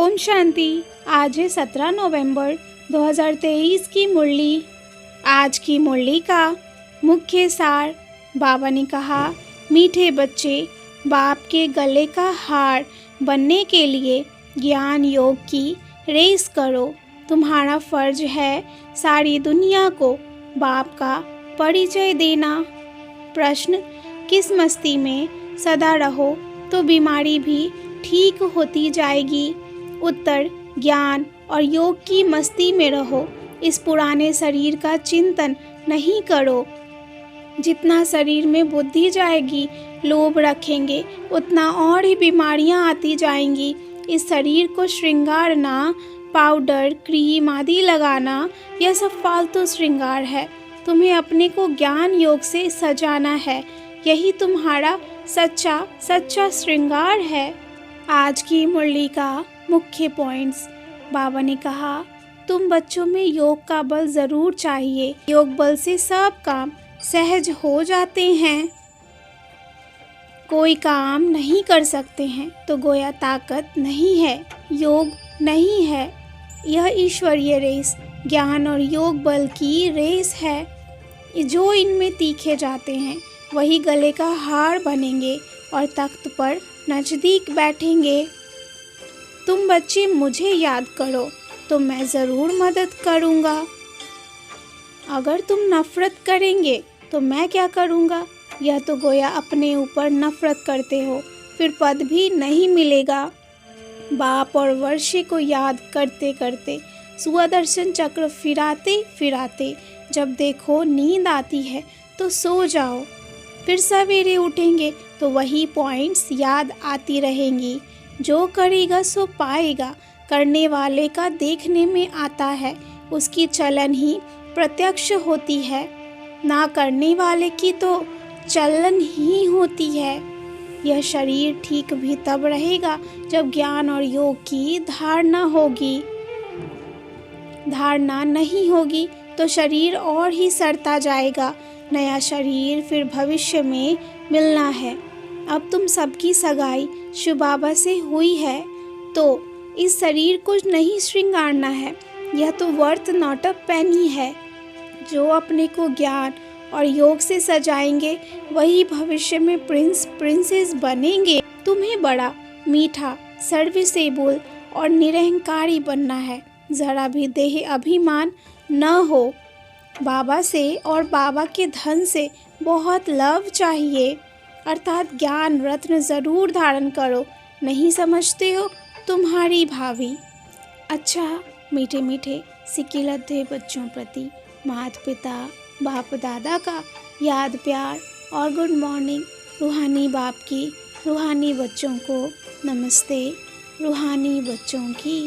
ओम शांति। आज है 17 नवंबर 2023 की मुरली। आज की मुरली का मुख्य सार। बाबा ने कहा, मीठे बच्चे, बाप के गले का हार बनने के लिए ज्ञान योग की रेस करो। तुम्हारा फर्ज है सारी दुनिया को बाप का परिचय देना। प्रश्न, किस मस्ती में सदा रहो तो बीमारी भी ठीक होती जाएगी? उत्तर, ज्ञान और योग की मस्ती में रहो। इस पुराने शरीर का चिंतन नहीं करो। जितना शरीर में बुद्धि जाएगी, लोभ रखेंगे, उतना और ही बीमारियां आती जाएंगी। इस शरीर को श्रृंगारना, पाउडर, क्रीम आदि लगाना, यह सब फालतू श्रृंगार है। तुम्हें अपने को ज्ञान योग से सजाना है। यही तुम्हारा सच्चा श्रृंगार है। आज की मुरली का मुख्य पॉइंट्स। बाबा ने कहा, तुम बच्चों में योग का बल जरूर चाहिए। योग बल से सब काम सहज हो जाते हैं। कोई काम नहीं कर सकते हैं तो गोया ताकत नहीं है, योग नहीं है। यह ईश्वरीय रेस ज्ञान और योग बल की रेस है। जो इनमें तीखे जाते हैं वही गले का हार बनेंगे और तख्त पर नजदीक बैठेंगे। तुम बच्चे मुझे याद करो तो मैं ज़रूर मदद करूँगा। अगर तुम नफ़रत करेंगे तो मैं क्या करूँगा? यह तो गोया अपने ऊपर नफ़रत करते हो, फिर पद भी नहीं मिलेगा। बाप और वर्षे को याद करते करते सुदर्शन चक्र फिराते फिराते जब देखो नींद आती है तो सो जाओ। फिर सवेरे उठेंगे तो वही पॉइंट्स याद आती रहेंगी। जो करेगा सो पाएगा। करने वाले का देखने में आता है, उसकी चलन ही प्रत्यक्ष होती है। ना करने वाले की तो चलन ही होती है। यह शरीर ठीक भी तब रहेगा जब ज्ञान और योग की धारणा होगी। धारणा नहीं होगी तो शरीर और ही सड़ता जाएगा। नया शरीर फिर भविष्य में मिलना है। अब तुम सबकी सगाई शिव बाबा से हुई है तो इस शरीर को नहीं श्रृंगारना है। यह तो वर्थ नॉट अ पेनी है। जो अपने को ज्ञान और योग से सजाएंगे वही भविष्य में प्रिंस प्रिंसेस बनेंगे। तुम्हें बड़ा मीठा, सर्विसेबल और निरहंकारी बनना है। जरा भी देह अभिमान न हो। बाबा से और बाबा के धन से बहुत लव चाहिए, अर्थात ज्ञान रत्न जरूर धारण करो। नहीं समझते हो? तुम्हारी भावी। अच्छा, मीठे मीठे सिकिलते बच्चों प्रति माता पिता बाप दादा का याद प्यार और गुड मॉर्निंग। रूहानी बाप की रूहानी बच्चों को नमस्ते। रूहानी बच्चों की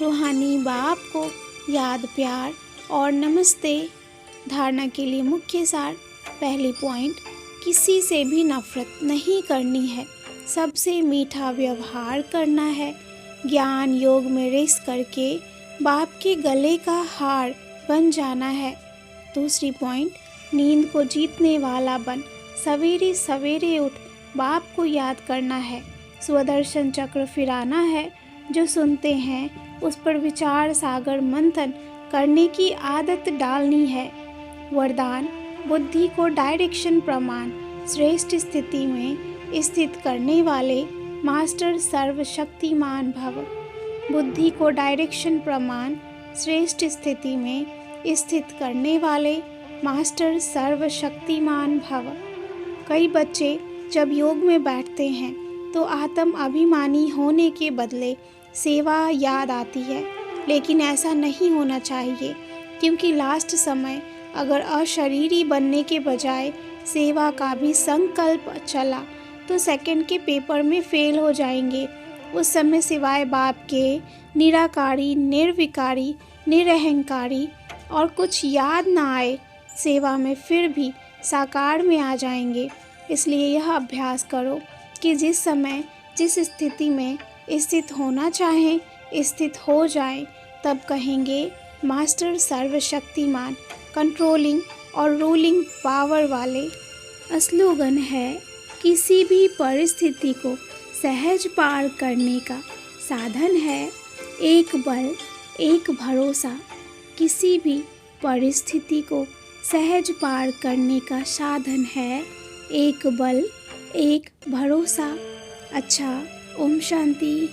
रूहानी बाप को याद प्यार और नमस्ते। धारणा के लिए मुख्य सार। पहली पॉइंट, किसी से भी नफरत नहीं करनी है। सबसे मीठा व्यवहार करना है। ज्ञान योग में रेस करके बाप के गले का हार बन जाना है। दूसरी पॉइंट, नींद को जीतने वाला बन सवेरे सवेरे उठ बाप को याद करना है। सुदर्शन चक्र फिराना है। जो सुनते हैं उस पर विचार सागर मंथन करने की आदत डालनी है। वरदान, बुद्धि को डायरेक्शन प्रमाण श्रेष्ठ स्थिति में स्थित करने वाले मास्टर सर्वशक्तिमान भव। बुद्धि को डायरेक्शन प्रमाण श्रेष्ठ स्थिति में स्थित करने वाले मास्टर सर्वशक्तिमान भव। कई बच्चे जब योग में बैठते हैं तो आत्म अभिमानी होने के बदले सेवा याद आती है, लेकिन ऐसा नहीं होना चाहिए, क्योंकि लास्ट समय अगर अशरीरी बनने के बजाय सेवा का भी संकल्प चला तो सेकंड के पेपर में फेल हो जाएंगे। उस समय सिवाय बाप के निराकारी, निर्विकारी, निरहंकारी और कुछ याद ना आए, सेवा में फिर भी साकार में आ जाएंगे। इसलिए यह अभ्यास करो कि जिस समय जिस स्थिति में स्थित होना चाहें स्थित हो जाएं, तब कहेंगे मास्टर सर्वशक्तिमान, कंट्रोलिंग और रूलिंग पावर वाले। स्लोगन है, किसी भी परिस्थिति को सहज पार करने का साधन है एक बल, एक भरोसा किसी भी परिस्थिति को सहज पार करने का साधन है। एक बल, एक भरोसा। अच्छा, ओम शांति।